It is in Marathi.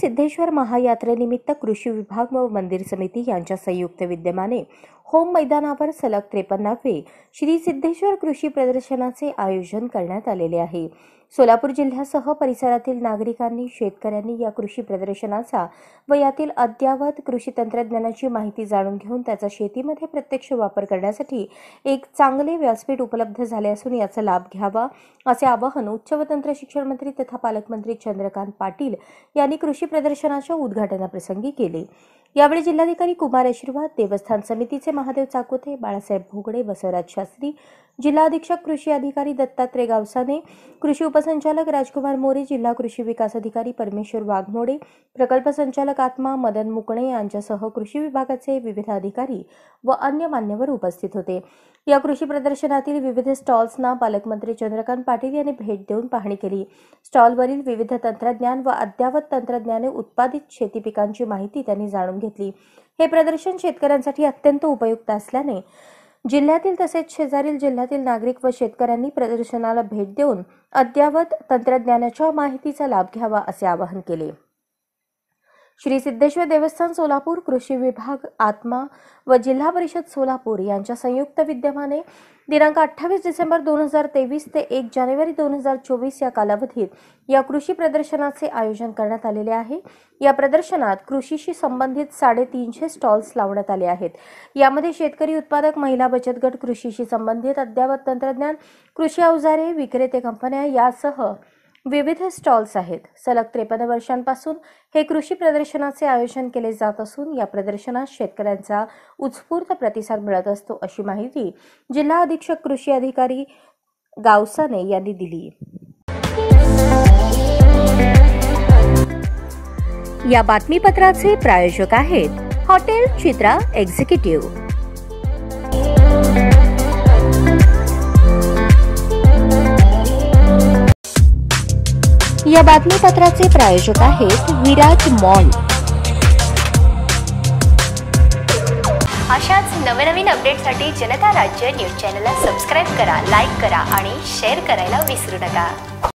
सिद्धेश्वर महायात्रेनिमित्त कृषी विभाग व मंदिर समिती यांच्या संयुक्त विद्यमाने होम मैदानावर सलग 53वे श्री सिद्धेश्वर कृषी प्रदर्शनाचे आयोजन करण्यात आलेले आहे। सोलापूर जिल्ह्यासह परिसरातील नागरिकांनी, शेतकऱ्यांनी या कृषी प्रदर्शनाचा व यातील अद्ययावत कृषी तंत्रज्ञानाची माहिती जाणून घेऊन त्याचा शेतीमध्ये प्रत्यक्ष वापर करण्यासाठी एक चांगले व्यासपीठ उपलब्ध झाले असून याचा लाभ घ्यावा असे आवाहन उच्च व तंत्र शिक्षण मंत्री तथा पालकमंत्री चंद्रकांत पाटील यांनी कृषी प्रदर्शनाच्या उद्घाटनाप्रसंगी केले। यावेळी जिल्हाधिकारी कुमार आशीर्वाद, देवस्थान समितीचे महादेव चाकोते, बाळासाहेब भोगडे, बसवराज शास्त्री, जिल्हा अधीक्षक कृषी अधिकारी दत्तात्रय गावसाने, कृषी उपसंचालक राजकुमार मोरे, जिल्हा कृषी विकास अधिकारी परमेश्वर वाघमोडे, प्रकल्प संचालक आत्मा मदन मुकणे यांच्यासह कृषी विभागाचे विविध अधिकारी व अन्य मान्यवर उपस्थित होते। या कृषी प्रदर्शनातील विविध स्टॉल्सना पालकमंत्री चंद्रकांत पाटील यांनी भेट देऊन पाहणी केली। स्टॉलवरील विविध तंत्रज्ञान व अद्ययावत तंत्रज्ञाने उत्पादित शेती पिकांची माहिती त्यांनी जाणून घेतली। हे प्रदर्शन शेतकऱ्यांसाठी अत्यंत उपयुक्त असल्याने जिल्ह्यातील तसेच शेजारील जिल्ह्यातील नागरिक व शेतकऱ्यांनी प्रदर्शनाला भेट देऊन अद्ययावत तंत्रज्ञानाच्या माहितीचा लाभ घ्यावा असे आवाहन केले। श्री सिद्धेश्वर देवस्थान सोलापूर, कृषी विभाग, आत्मा व जिल्हा परिषद सोलापूर यांच्या संयुक्त विद्यमाने दिनांक 28 डिसेंबर 2023 ते 1 जानेवारी 2024 या कालावधीत या कृषी प्रदर्शनाचे आयोजन करण्यात आलेले आहे। या प्रदर्शनात कृषीशी संबंधित 350 स्टॉल्स लावण्यात आले आहेत। यामध्ये शेतकरी उत्पादक, महिला बचत गट, कृषीशी संबंधित अद्ययावत तंत्रज्ञान, कृषी अवजारे, विक्रेते कंपन्या यासह विविध स्टॉल्स आहेत। सलग 53 वर्षांपासून हे कृषी प्रदर्शनाचे आयोजन केले जात असून या प्रदर्शनात शेतकऱ्यांचा उत्स्फूर्त प्रतिसाद मिळत असतो अशी माहिती जिल्हा अधीक्षक कृषी अधिकारी गावसाने यांनी दिली। या बातमीपत्राचे प्रायोजक आहेत हॉटेल चित्रा एक्झिक्युटिव्ह। या बातमीपत्राचे प्रायोजक आहेत विराज मॉल। अशाच नवनवीन अपडेटसाठी जनता राज्य न्यूज चॅनलला सबस्क्राइब करा, लाईक करा आणि शेअर करायला विसरू नका।